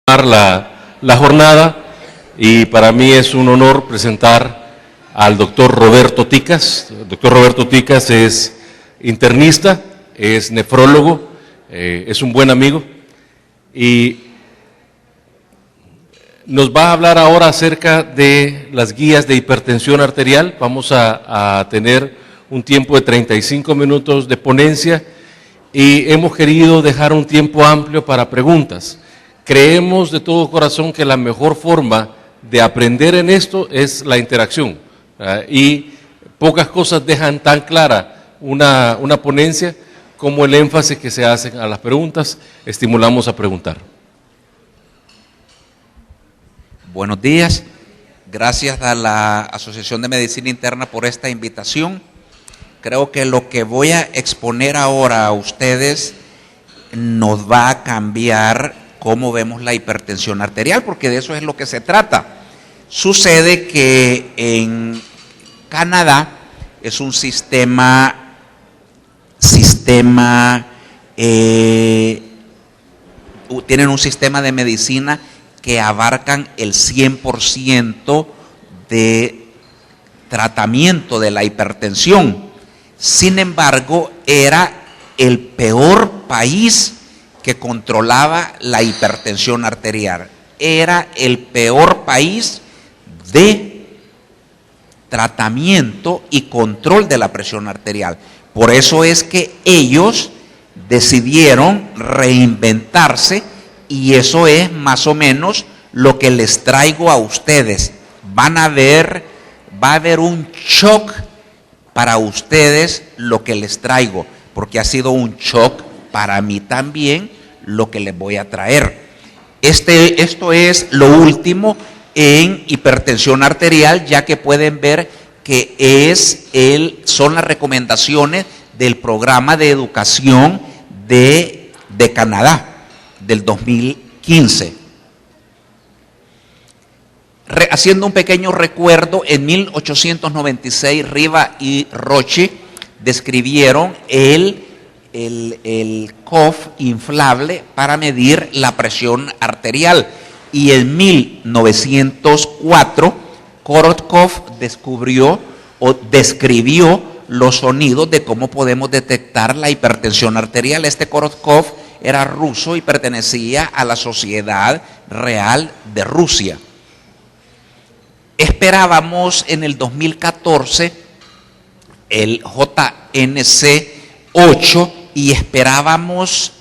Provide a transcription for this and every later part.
La jornada, y para mí es un honor presentar al doctor Roberto Ticas. El doctor Roberto Ticas es internista, es nefrólogo, es un buen amigo y nos va a hablar ahora acerca de las guías de hipertensión arterial. Vamos a tener un tiempo de 35 minutos de ponencia y hemos querido dejar un tiempo amplio para preguntas. Creemos de todo corazón que la mejor forma de aprender en esto es la interacción, y pocas cosas dejan tan clara una ponencia como el énfasis que se hace a las preguntas. Estimulamos a preguntar. Buenos días, gracias a la Asociación de Medicina Interna por esta invitación. Creo que lo que voy a exponer ahora a ustedes nos va a cambiar cómo vemos la hipertensión arterial, porque de eso es lo que se trata. Sucede que en Canadá es un tienen un sistema de medicina que abarcan el 100% de tratamiento de la hipertensión. Sin embargo, era el peor país que controlaba la hipertensión arterial. Era el peor país de tratamiento y control de la presión arterial. Por eso es que ellos decidieron reinventarse, y eso es más o menos lo que les traigo a ustedes. Va a haber un shock para ustedes lo que les traigo, porque ha sido un shock para mí también lo que les voy a traer. Esto es lo último en hipertensión arterial, ya que pueden ver que son las recomendaciones del programa de educación de Canadá del 2015. Haciendo un pequeño recuerdo, en 1896 Riva y Roche describieron el cuff inflable para medir la presión arterial, y en 1904 Korotkov describió los sonidos de cómo podemos detectar la hipertensión arterial. Este Korotkov era ruso y pertenecía a la Sociedad Real de Rusia. Esperábamos en el 2014 el JNC8 y esperábamos,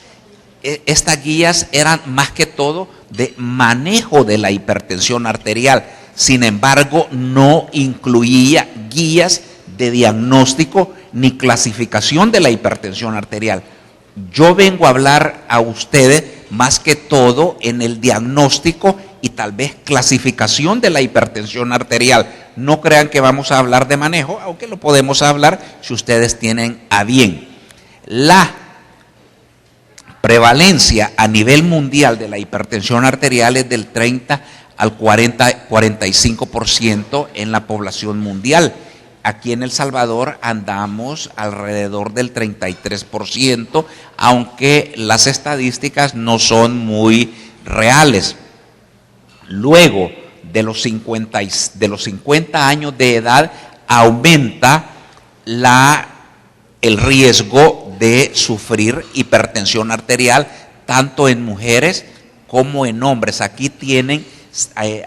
estas guías eran más que todo de manejo de la hipertensión arterial. Sin embargo, no incluía guías de diagnóstico ni clasificación de la hipertensión arterial. Yo vengo a hablar a ustedes más que todo en el diagnóstico y tal vez clasificación de la hipertensión arterial. No crean que vamos a hablar de manejo, aunque lo podemos hablar si ustedes tienen a bien. La prevalencia a nivel mundial de la hipertensión arterial es del 30 al 45% en la población mundial. Aquí en El Salvador andamos alrededor del 33%, aunque las estadísticas no son muy reales. Luego de los 50 años de edad aumenta el riesgo de sufrir hipertensión arterial, tanto en mujeres como en hombres. Aquí tienen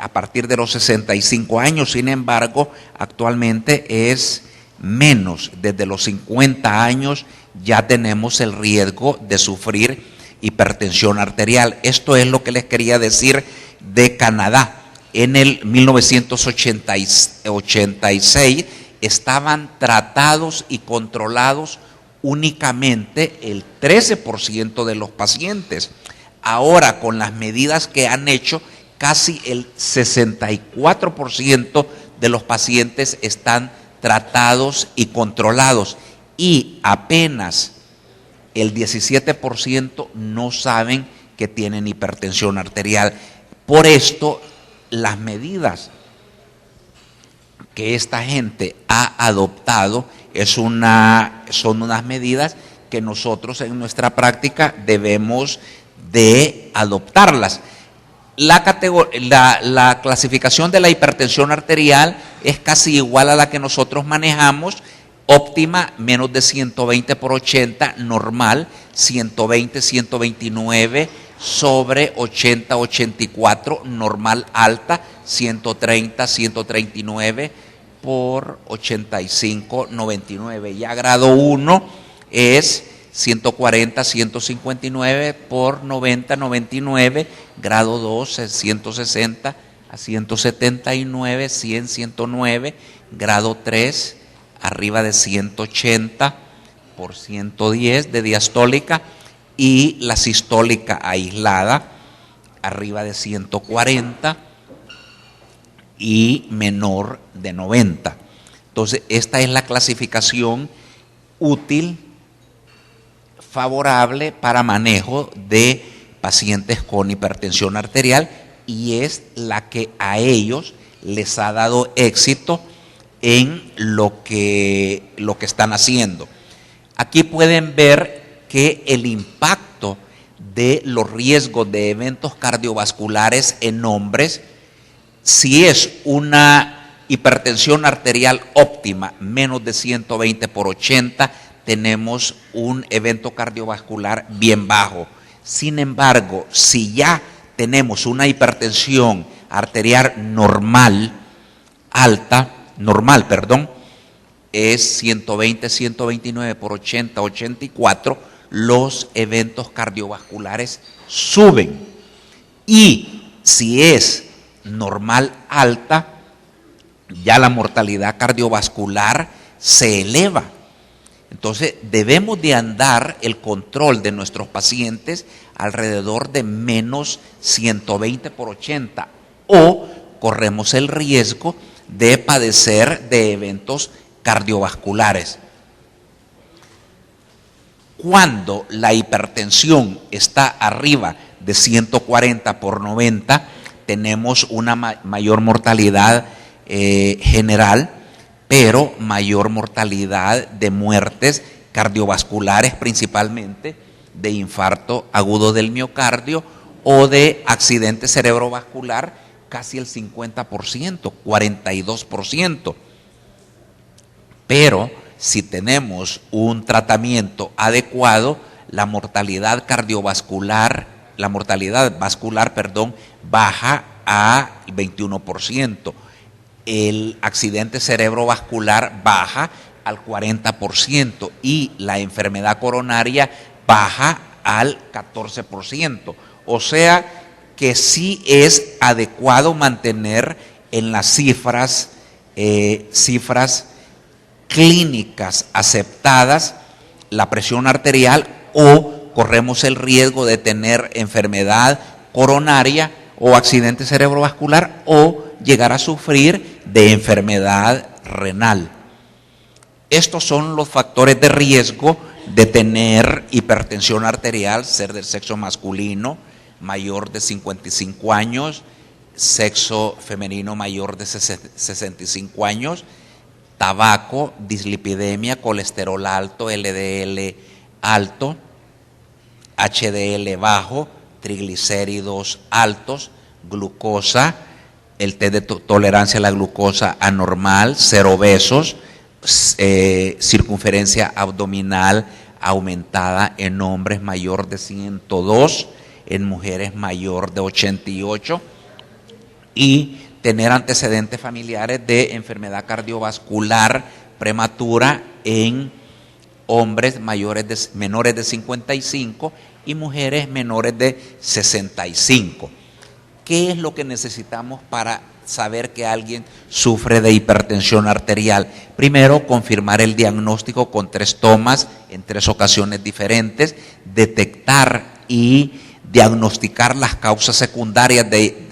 a partir de los 65 años, sin embargo, actualmente es menos. Desde los 50 años ya tenemos el riesgo de sufrir hipertensión arterial. Esto es lo que les quería decir de Canadá. En el 1986 estaban tratados y controlados únicamente el 13% de los pacientes. Ahora, con las medidas que han hecho, casi el 64% de los pacientes están tratados y controlados, y apenas el 17% no saben que tienen hipertensión arterial. Por esto, las medidas que esta gente ha adoptado son unas medidas que nosotros en nuestra práctica debemos de adoptarlas. La clasificación de la hipertensión arterial es casi igual a la que nosotros manejamos. Óptima, menos de 120/80, normal, 120/129, sobre 80/84, normal alta, 130/139/85/99. Ya grado 1 es 140/159/90/99, grado 2 es 160/179, 100/109, grado 3 arriba de 180/110 de diastólica, y la sistólica aislada arriba de 140 y menor de 90. Entonces, esta es la clasificación útil, favorable para manejo de pacientes con hipertensión arterial, y es la que a ellos les ha dado éxito en lo que están haciendo. Aquí pueden ver que el impacto de los riesgos de eventos cardiovasculares en hombres, si es una hipertensión arterial óptima, menos de 120/80, tenemos un evento cardiovascular bien bajo. Sin embargo, si ya tenemos una hipertensión arterial normal, es 120/129/80/84, los eventos cardiovasculares suben. Y si es normal alta, ya la mortalidad cardiovascular se eleva. Entonces, debemos de andar el control de nuestros pacientes alrededor de menos 120/80, o corremos el riesgo de padecer de eventos cardiovasculares. Cuando la hipertensión está arriba de 140/90, tenemos una mayor mortalidad general, pero mayor mortalidad de muertes cardiovasculares, principalmente de infarto agudo del miocardio o de accidente cerebrovascular, casi el 50%, 42%. Pero si tenemos un tratamiento adecuado, la mortalidad vascular, baja a 21%. El accidente cerebrovascular baja al 40% y la enfermedad coronaria baja al 14%. O sea que sí es adecuado mantener en las cifras clínicas aceptadas la presión arterial, o corremos el riesgo de tener enfermedad coronaria o accidente cerebrovascular, o llegar a sufrir de enfermedad renal. Estos son los factores de riesgo de tener hipertensión arterial: ser del sexo masculino, mayor de 55 años, sexo femenino mayor de 65 años, tabaco, dislipidemia, colesterol alto, LDL alto, HDL bajo, triglicéridos altos, glucosa, el test de tolerancia a la glucosa anormal, ser obesos, circunferencia abdominal aumentada en hombres mayor de 102, en mujeres mayor de 88, y tener antecedentes familiares de enfermedad cardiovascular prematura en hombres menores de 55 y mujeres menores de 65. ¿Qué es lo que necesitamos para saber que alguien sufre de hipertensión arterial? Primero, confirmar el diagnóstico con 3 tomas en 3 ocasiones diferentes, detectar y diagnosticar las causas secundarias de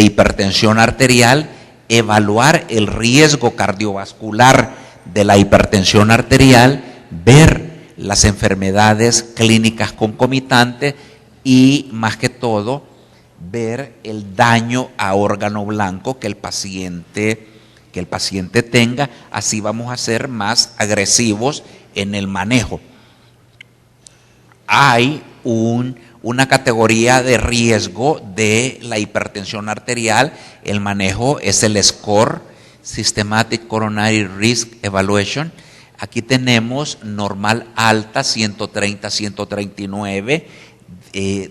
hipertensión arterial, evaluar el riesgo cardiovascular de la hipertensión arterial, ver las enfermedades clínicas concomitantes y, más que todo, ver el daño a órgano blanco que el paciente tenga. Así vamos a ser más agresivos en el manejo. Hay una categoría de riesgo de la hipertensión arterial. El manejo es el SCORE, Systematic Coronary Risk Evaluation. Aquí tenemos normal alta 130, 139,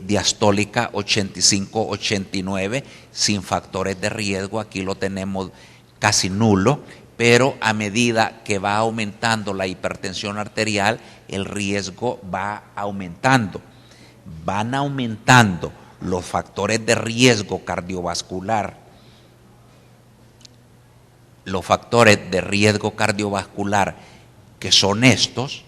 diastólica 85, 89, sin factores de riesgo. Aquí lo tenemos casi nulo, pero a medida que va aumentando la hipertensión arterial, el riesgo va aumentando. Van aumentando los factores de riesgo cardiovascular. Los factores de riesgo cardiovascular que son estos,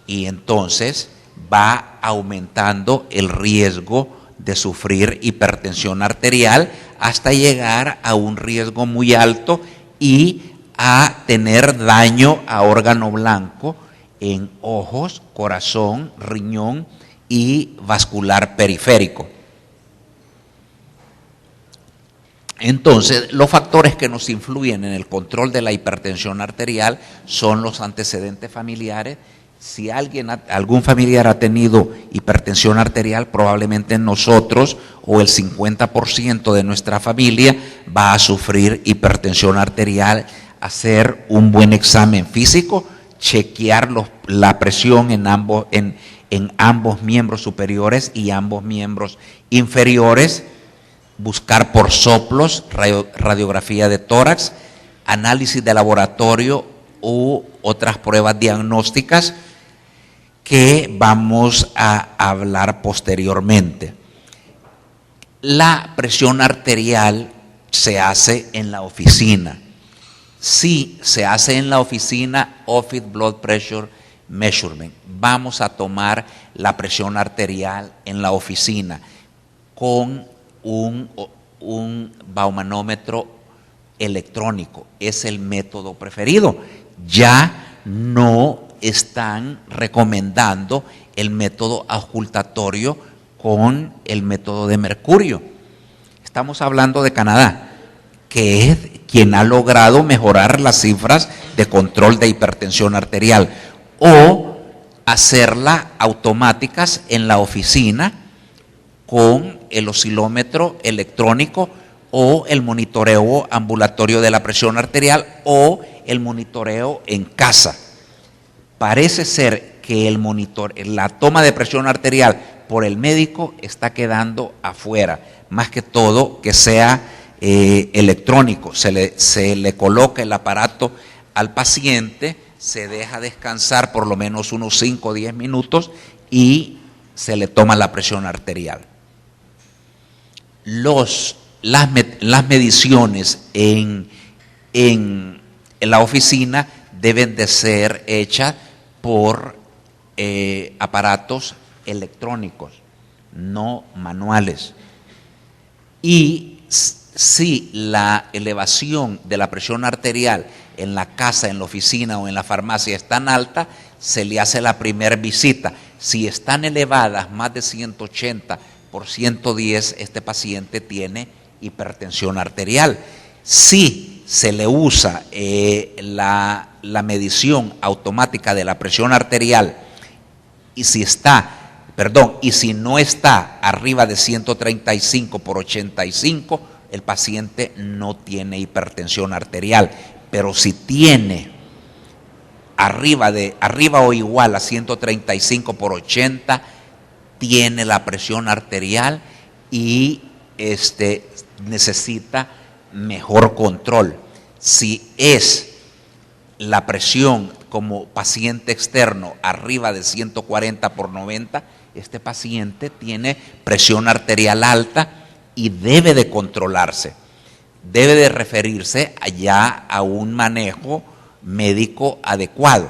y entonces va aumentando el riesgo de sufrir hipertensión arterial hasta llegar a un riesgo muy alto y a tener daño a órgano blanco en ojos, corazón, riñón y vascular periférico. Entonces, los factores que nos influyen en el control de la hipertensión arterial son los antecedentes familiares. Si algún familiar ha tenido hipertensión arterial, probablemente nosotros o el 50% de nuestra familia va a sufrir hipertensión arterial. Hacer un buen examen físico, chequear la presión en ambos miembros superiores y ambos miembros inferiores, buscar por soplos, radiografía de tórax, análisis de laboratorio u otras pruebas diagnósticas que vamos a hablar posteriormente. La presión arterial se hace en la oficina. Sí, se hace en la oficina Office Blood Pressure Measurement. Vamos a tomar la presión arterial en la oficina con un baumanómetro electrónico. Es el método preferido. Ya no están recomendando el método auscultatorio con el método de mercurio. Estamos hablando de Canadá, que es quien ha logrado mejorar las cifras de control de hipertensión arterial, o hacerla automáticas en la oficina con el oscilómetro electrónico o el monitoreo ambulatorio de la presión arterial o el monitoreo en casa. Parece ser que la toma de presión arterial por el médico está quedando afuera, más que todo que sea electrónico. Se le coloca el aparato al paciente, se deja descansar por lo menos unos 5 o 10 minutos y se le toma la presión arterial. Las mediciones en la oficina deben de ser hechas por aparatos electrónicos, no manuales. Y si la elevación de la presión arterial en la casa, en la oficina o en la farmacia es tan alta, se le hace la primera visita. Si están elevadas más de 180 por 110, este paciente tiene hipertensión arterial. Si se le usa la medición automática de la presión arterial y si no está arriba de 135 por 85, el paciente no tiene hipertensión arterial. Pero si tiene arriba o igual a 135 por 80, tiene la presión arterial y necesita mejor control. Si es la presión como paciente externo arriba de 140 por 90, este paciente tiene presión arterial alta y debe de controlarse. Debe de referirse allá a un manejo médico adecuado.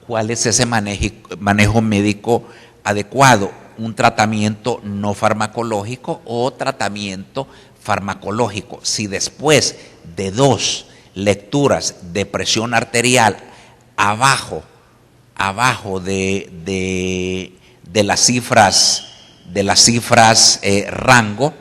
¿Cuál es ese manejo médico adecuado? Un tratamiento no farmacológico o tratamiento farmacológico. Si después de 2 lecturas de presión arterial abajo de las cifras rango,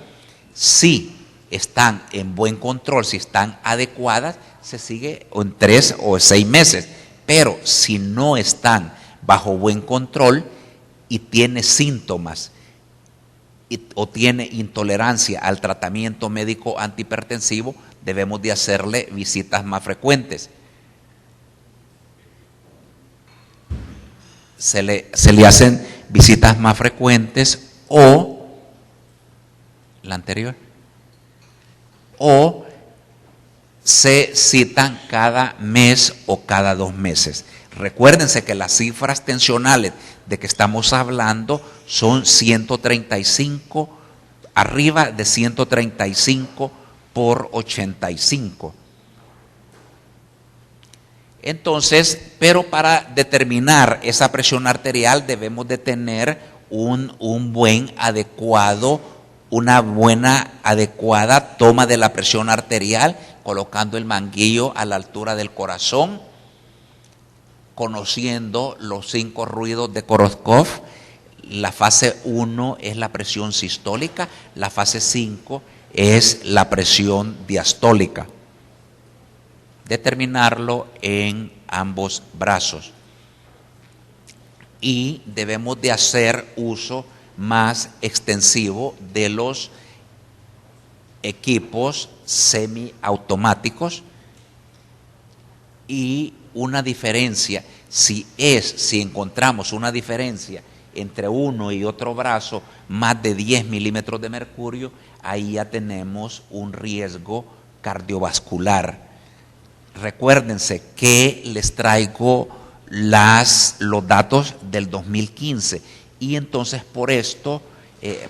si están en buen control, si están adecuadas, se sigue en 3 o 6 meses. Pero si no están bajo buen control, y tiene síntomas o tiene intolerancia al tratamiento médico antihipertensivo, debemos de hacerle visitas más frecuentes. Se le hacen visitas más frecuentes o la anterior, o se citan cada mes o cada 2 meses. Recuérdense que las cifras tensionales de que estamos hablando son 135, arriba de 135 por 85. Entonces, pero para determinar esa presión arterial debemos de tener una buena, adecuada toma de la presión arterial, colocando el manguillo a la altura del corazón, conociendo los 5 ruidos de Korotkov. La fase 1 es la presión sistólica, la fase 5 es la presión diastólica. Determinarlo en ambos brazos. Y debemos de hacer uso más extensivo de los equipos semiautomáticos, y una diferencia, si encontramos una diferencia entre uno y otro brazo más de 10 milímetros de mercurio, ahí ya tenemos un riesgo cardiovascular. Recuérdense que les traigo los datos del 2015, y entonces por esto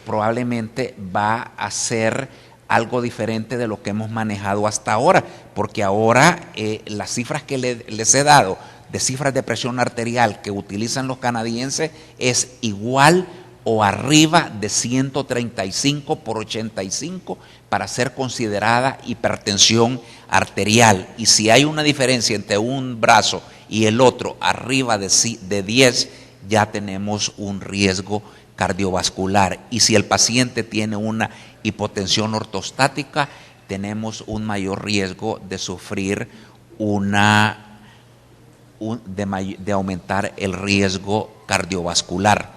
probablemente va a ser algo diferente de lo que hemos manejado hasta ahora, porque ahora las cifras que les he dado de cifras de presión arterial que utilizan los canadienses es igual o arriba de 135 por 85 para ser considerada hipertensión arterial. Y si hay una diferencia entre un brazo y el otro arriba de 10, ya tenemos un riesgo cardiovascular. Y si el paciente tiene una hipotensión ortostática, tenemos un mayor riesgo de sufrir de aumentar el riesgo cardiovascular.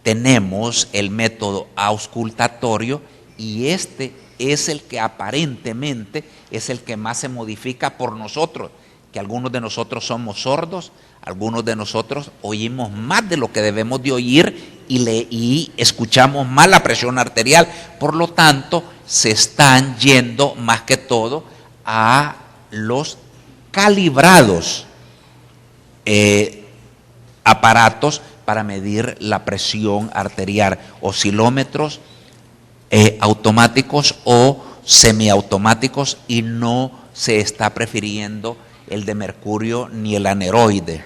Tenemos el método auscultatorio, y este es el que aparentemente es el que más se modifica por nosotros, que algunos de nosotros somos sordos, algunos de nosotros oímos más de lo que debemos de oír y escuchamos más la presión arterial. Por lo tanto, se están yendo más que todo a los calibrados aparatos para medir la presión arterial, oscilómetros automáticos o semiautomáticos, y no se está prefiriendo el de mercurio ni el aneroide.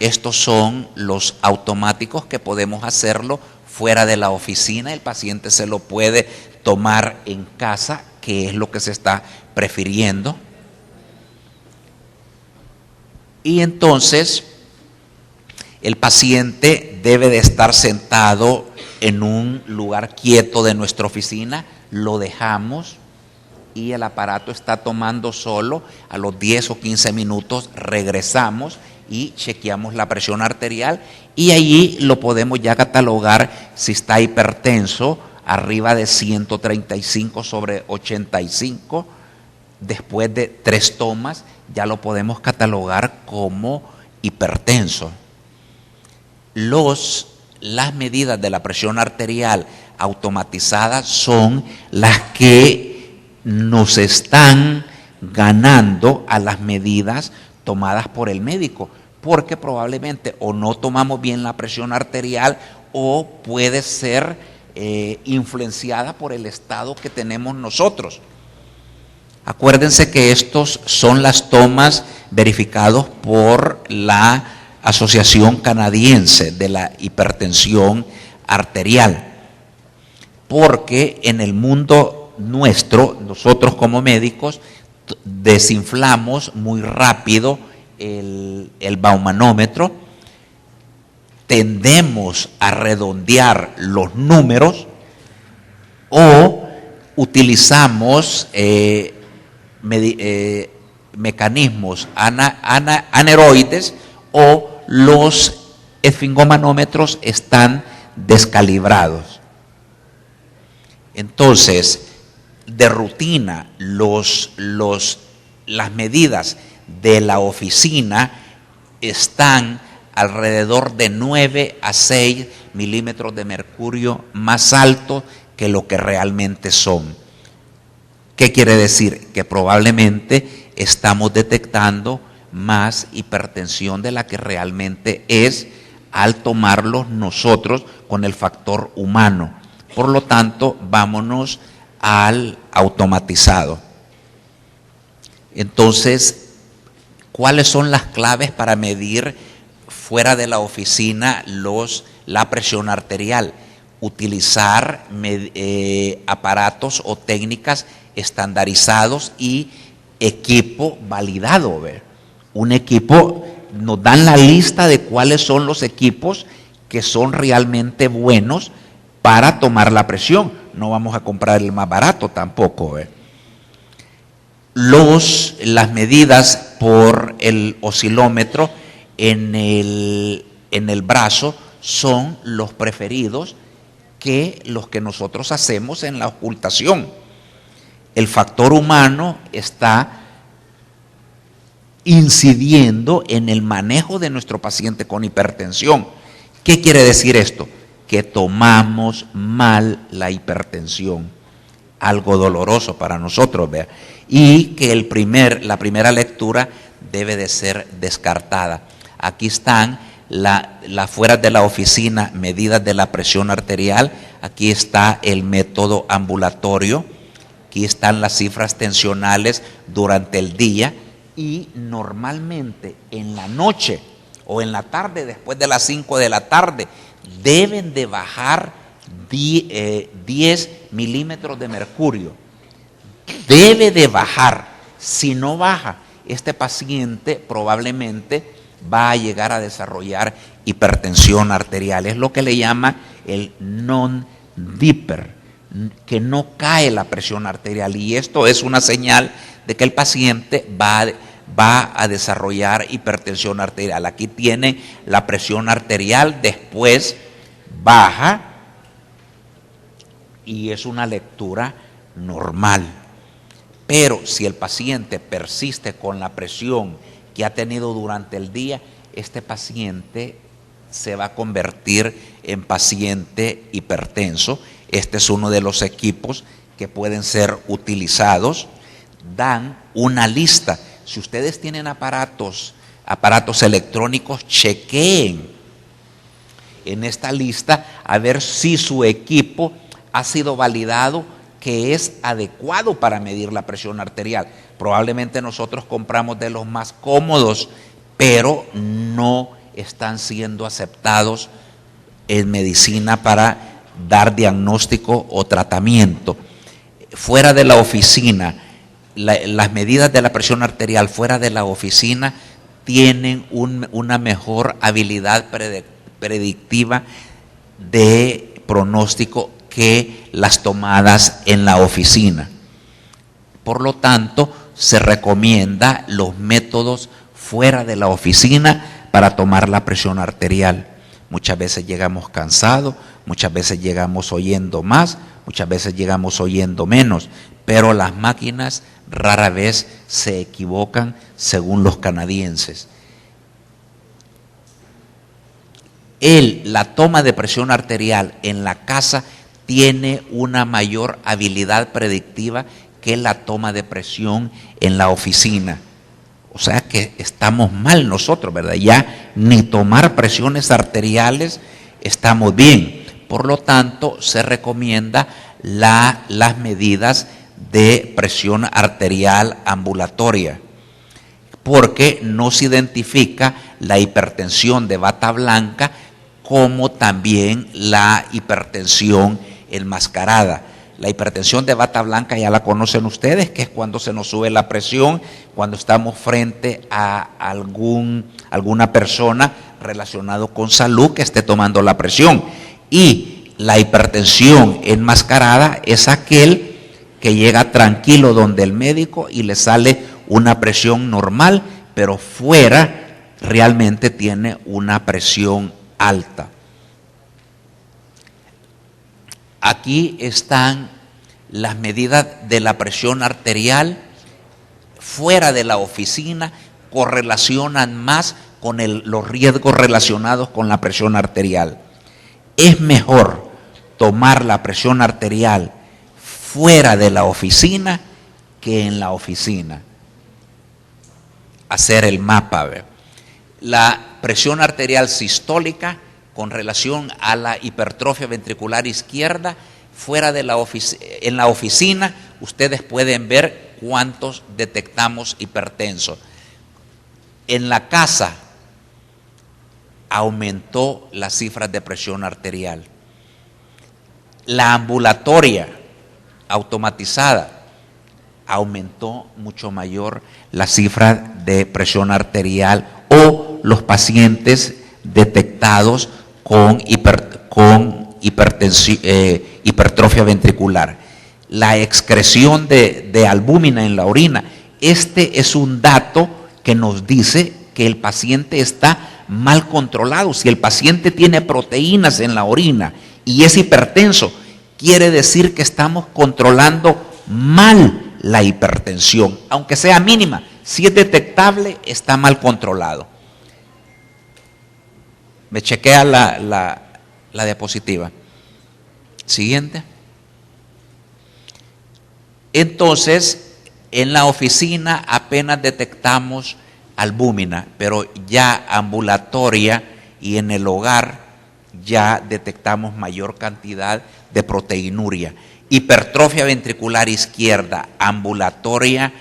Estos son los automáticos que podemos hacerlo fuera de la oficina. El paciente se lo puede tomar en casa, que es lo que se está prefiriendo. Y entonces el paciente debe de estar sentado en un lugar quieto de nuestra oficina, lo dejamos y el aparato está tomando solo. A los 10 o 15 minutos regresamos y chequeamos la presión arterial, y allí lo podemos ya catalogar si está hipertenso, arriba de 135 sobre 85. Después de 3 tomas ya lo podemos catalogar como hipertenso. Las medidas de la presión arterial automatizadas son las que nos están ganando a las medidas tomadas por el médico, porque probablemente o no tomamos bien la presión arterial, o puede ser influenciada por el estado que tenemos nosotros. Acuérdense que estos son las tomas verificados por la Asociación Canadiense de la Hipertensión Arterial, porque en el mundo nuestro, nosotros como médicos, desinflamos muy rápido el baumanómetro, tendemos a redondear los números o utilizamos mecanismos aneroides o los esfingomanómetros están descalibrados. Entonces, de rutina, las medidas de la oficina están alrededor de 9 a 6 milímetros de mercurio más alto que lo que realmente son. ¿Qué quiere decir? Que probablemente estamos detectando más hipertensión de la que realmente es al tomarlos nosotros con el factor humano. Por lo tanto, vámonos al automatizado. Entonces, ¿cuáles son las claves para medir fuera de la oficina la presión arterial? Utilizar aparatos o técnicas estandarizados y equipo validado. ¿Ve? Un equipo, nos dan la lista de cuáles son los equipos que son realmente buenos para tomar la presión. No vamos a comprar el más barato tampoco. ¿Ve? Las medidas por el oscilómetro en el brazo son los preferidos que los que nosotros hacemos en la ocultación. El factor humano está incidiendo en el manejo de nuestro paciente con hipertensión. ¿Qué quiere decir esto? Que tomamos mal la hipertensión, algo doloroso para nosotros, ¿vea? Y que la primera lectura debe de ser descartada. Aquí están las fuera de la oficina medidas de la presión arterial, aquí está el método ambulatorio, aquí están las cifras tensionales durante el día y normalmente en la noche o en la tarde, después de las 5 de la tarde, deben de bajar 10 milímetros de mercurio. Debe de bajar. Si no baja, este paciente probablemente va a llegar a desarrollar hipertensión arterial. Es lo que le llama el non-dipper, que no cae la presión arterial. Y esto es una señal de que el paciente va a desarrollar hipertensión arterial. Aquí tiene la presión arterial, después baja y es una lectura normal. Pero si el paciente persiste con la presión que ha tenido durante el día, este paciente se va a convertir en paciente hipertenso. Este es uno de los equipos que pueden ser utilizados. Dan una lista. Si ustedes tienen aparatos electrónicos, chequeen en esta lista a ver si su equipo ha sido validado que es adecuado para medir la presión arterial. Probablemente nosotros compramos de los más cómodos, pero no están siendo aceptados en medicina para dar diagnóstico o tratamiento. Fuera de la oficina, las medidas de la presión arterial fuera de la oficina tienen una mejor habilidad predictiva de pronóstico que las tomadas en la oficina. Por lo tanto, se recomienda los métodos fuera de la oficina para tomar la presión arterial. Muchas veces llegamos cansados, muchas veces llegamos oyendo más, muchas veces llegamos oyendo menos, pero las máquinas rara vez se equivocan según los canadienses. La toma de presión arterial en la casa tiene una mayor habilidad predictiva que la toma de presión en la oficina. O sea que estamos mal nosotros, ¿verdad? Ya ni tomar presiones arteriales estamos bien. Por lo tanto, se recomienda las medidas de presión arterial ambulatoria, porque no se identifica la hipertensión de bata blanca como también la hipertensión enmascarada. La hipertensión de bata blanca ya la conocen ustedes, que es cuando se nos sube la presión, cuando estamos frente a alguna persona relacionado con salud que esté tomando la presión. Y la hipertensión enmascarada es aquel que llega tranquilo donde el médico y le sale una presión normal, pero fuera realmente tiene una presión alta. Aquí están las medidas de la presión arterial fuera de la oficina, correlacionan más con los riesgos relacionados con la presión arterial. Es mejor tomar la presión arterial fuera de la oficina que en la oficina. Hacer el mapa. ¿Ve? La presión arterial sistólica con relación a la hipertrofia ventricular izquierda, fuera de en la oficina, ustedes pueden ver cuántos detectamos hipertensos. En la casa aumentó las cifras de presión arterial. La ambulatoria automatizada aumentó mucho mayor la cifra de presión arterial, o los pacientes detectados con hipertrofia ventricular. La excreción de albúmina en la orina. Este es un dato que nos dice que el paciente está mal controlado. Si el paciente tiene proteínas en la orina y es hipertenso, quiere decir que estamos controlando mal la hipertensión, aunque sea mínima. Si es detectable, está mal controlado. Me chequea la diapositiva. Siguiente. Entonces, en la oficina apenas detectamos albúmina, pero ya ambulatoria y en el hogar ya detectamos mayor cantidad de proteinuria. Hipertrofia ventricular izquierda, ambulatoria,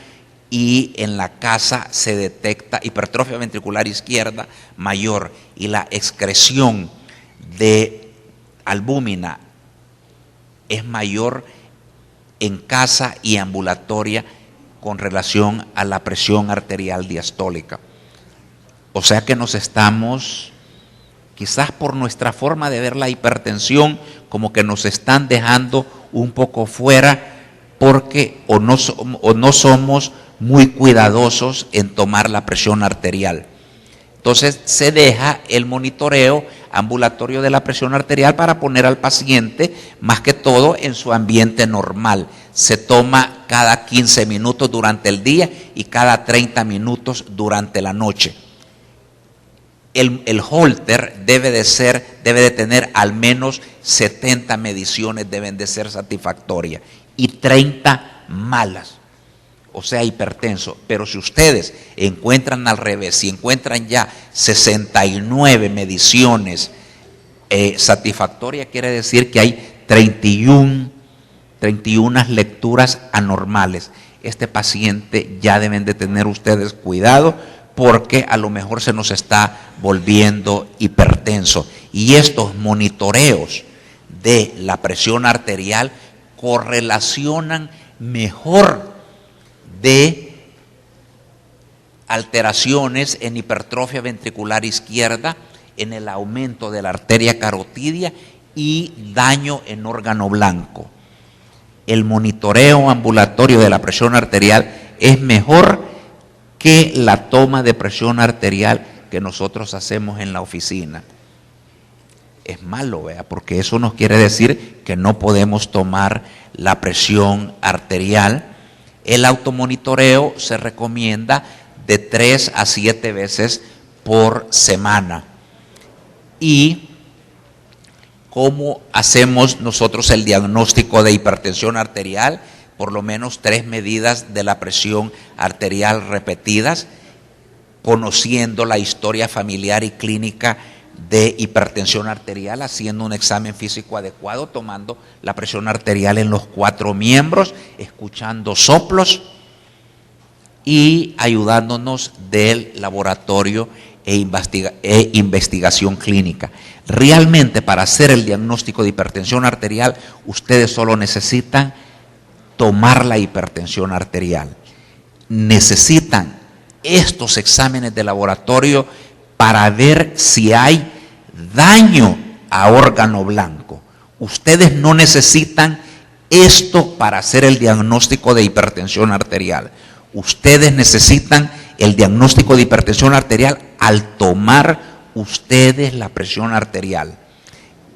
y en la casa se detecta hipertrofia ventricular izquierda mayor, y la excreción de albúmina es mayor en casa y ambulatoria con relación a la presión arterial diastólica. O sea que nos estamos, quizás por nuestra forma de ver la hipertensión, como que nos están dejando un poco fuera, porque o no somos muy cuidadosos en tomar la presión arterial. Entonces se deja el monitoreo ambulatorio de la presión arterial para poner al paciente más que todo en su ambiente normal. Se toma cada 15 minutos durante el día y cada 30 minutos durante la noche. El holter debe de tener al menos 70 mediciones, deben de ser satisfactorias, y 30 malas, o sea, hipertenso. Pero si ustedes encuentran al revés, si encuentran ya 69 mediciones satisfactorias, quiere decir que hay 31 lecturas anormales. Este paciente ya deben de tener ustedes cuidado, porque a lo mejor se nos está volviendo hipertenso. Y estos monitoreos de la presión arterial correlacionan mejor de alteraciones en hipertrofia ventricular izquierda, en el aumento de la arteria carotidia y daño en órgano blanco. El monitoreo ambulatorio de la presión arterial es mejor que la toma de presión arterial que nosotros hacemos en la oficina. Es malo, ¿vea? Porque eso nos quiere decir que no podemos tomar la presión arterial. El automonitoreo se recomienda de 3 a 7 veces por semana. ¿Y cómo hacemos nosotros el diagnóstico de hipertensión arterial? Por lo menos 3 medidas de la presión arterial repetidas, conociendo la historia familiar y clínica de hipertensión arterial, haciendo un examen físico adecuado, tomando la presión arterial en los 4 miembros, escuchando soplos y ayudándonos del laboratorio e investigación clínica. Realmente, para hacer el diagnóstico de hipertensión arterial, ustedes solo necesitan tomar la hipertensión arterial. Necesitan estos exámenes de laboratorio para ver si hay daño a órgano blanco. Ustedes no necesitan esto para hacer el diagnóstico de hipertensión arterial. Ustedes necesitan el diagnóstico de hipertensión arterial al tomar ustedes la presión arterial.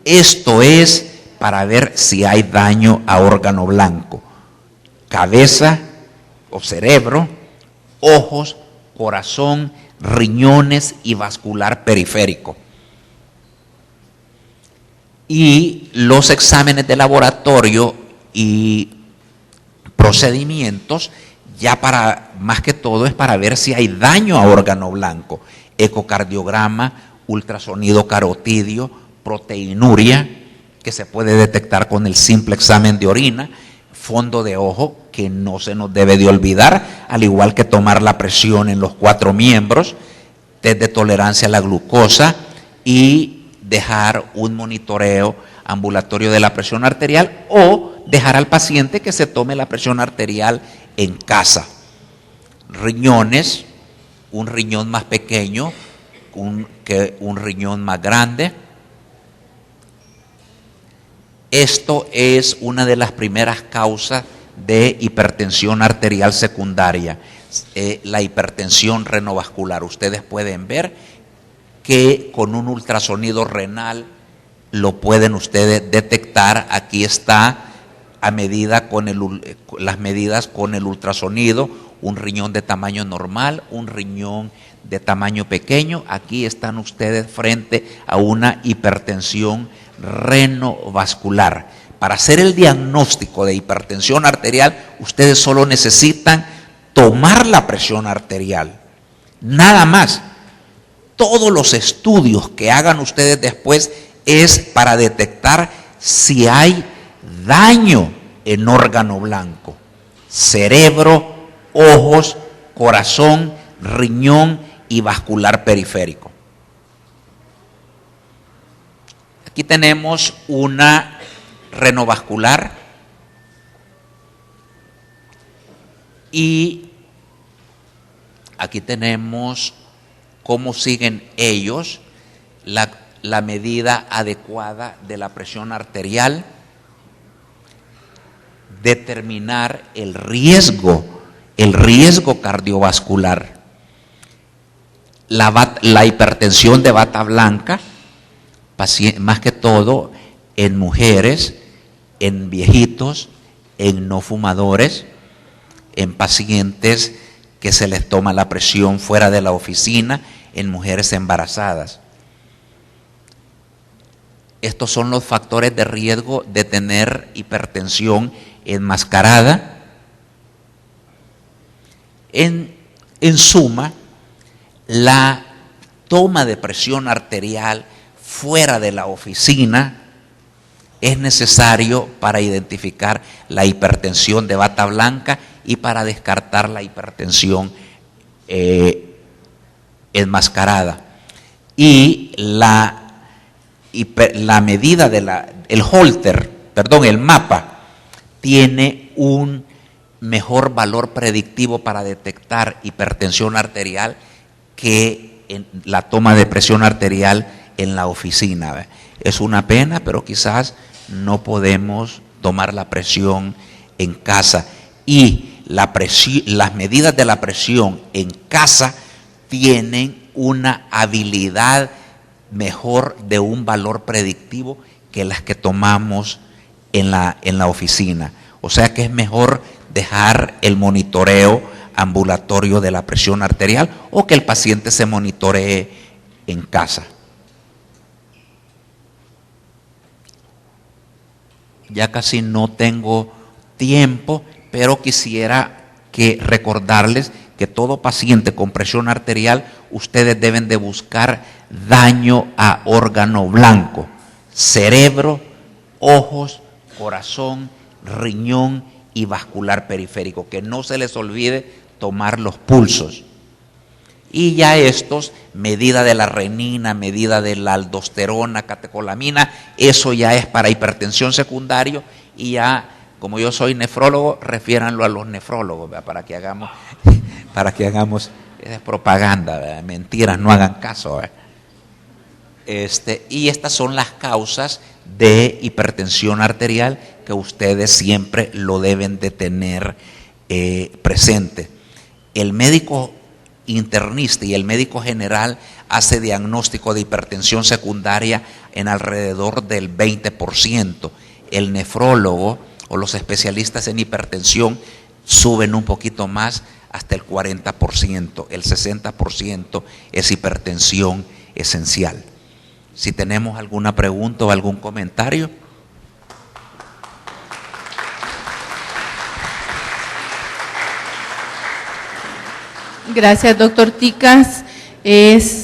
Esto es para ver si hay daño a órgano blanco, cabeza o cerebro, ojos, corazón, riñones y vascular periférico. Y los exámenes de laboratorio y procedimientos, ya para, más que todo, es para ver si hay daño a órgano blanco. Ecocardiograma, ultrasonido carotidio, proteinuria, que se puede detectar con el simple examen de orina, fondo de ojo, que no se nos debe de olvidar, al igual que tomar la presión en los 4 miembros, test de tolerancia a la glucosa y dejar un monitoreo ambulatorio de la presión arterial o dejar al paciente que se tome la presión arterial en casa. Riñones, un riñón más pequeño que un riñón más grande. Esto es una de las primeras causas de hipertensión arterial secundaria, la hipertensión renovascular. Ustedes pueden ver que con un ultrasonido renal lo pueden ustedes detectar. Aquí está a medida las medidas con el ultrasonido, un riñón de tamaño normal, un riñón de tamaño pequeño. Aquí están ustedes frente a una hipertensión renovascular. Para hacer el diagnóstico de hipertensión arterial, ustedes solo necesitan tomar la presión arterial, nada más. Todos los estudios que hagan ustedes después es para detectar si hay daño en órgano blanco, cerebro, ojos, corazón, riñón y vascular periférico. Aquí tenemos una renovascular y aquí tenemos cómo siguen ellos la medida adecuada de la presión arterial, determinar el riesgo cardiovascular, la hipertensión de bata blanca, más que todo en mujeres, en viejitos, en no fumadores, en pacientes que se les toma la presión fuera de la oficina, en mujeres embarazadas. Estos son los factores de riesgo de tener hipertensión enmascarada. En suma, la toma de presión arterial fuera de la oficina es necesario para identificar la hipertensión de bata blanca y para descartar la hipertensión enmascarada. Y la medida el mapa tiene un mejor valor predictivo para detectar hipertensión arterial que en la toma de presión arterial en la oficina. Es una pena, pero quizás no podemos tomar la presión en casa. Y las medidas de la presión en casa tienen una habilidad mejor de un valor predictivo que las que tomamos en la oficina. O sea que es mejor dejar el monitoreo ambulatorio de la presión arterial o que el paciente se monitoree en casa. Ya casi no tengo tiempo, pero quisiera recordarles que todo paciente con presión arterial, ustedes deben de buscar daño a órgano blanco, cerebro, ojos, corazón, riñón y vascular periférico. Que no se les olvide tomar los pulsos. Y ya estos, medida de la renina, medida de la aldosterona, catecolamina, eso ya es para hipertensión secundaria. Y ya, como yo soy nefrólogo, refiéranlo a los nefrólogos, ¿verdad? Para que hagamos propaganda, ¿verdad? Mentiras, no hagan caso, ¿verdad? Y estas son las causas de hipertensión arterial que ustedes siempre lo deben de tener presente. El médico internista y el médico general hace diagnóstico de hipertensión secundaria en alrededor del 20%. El nefrólogo o los especialistas en hipertensión suben un poquito más hasta el 40%. El 60% es hipertensión esencial. Si tenemos alguna pregunta o algún comentario. Gracias, doctor Ticas. Es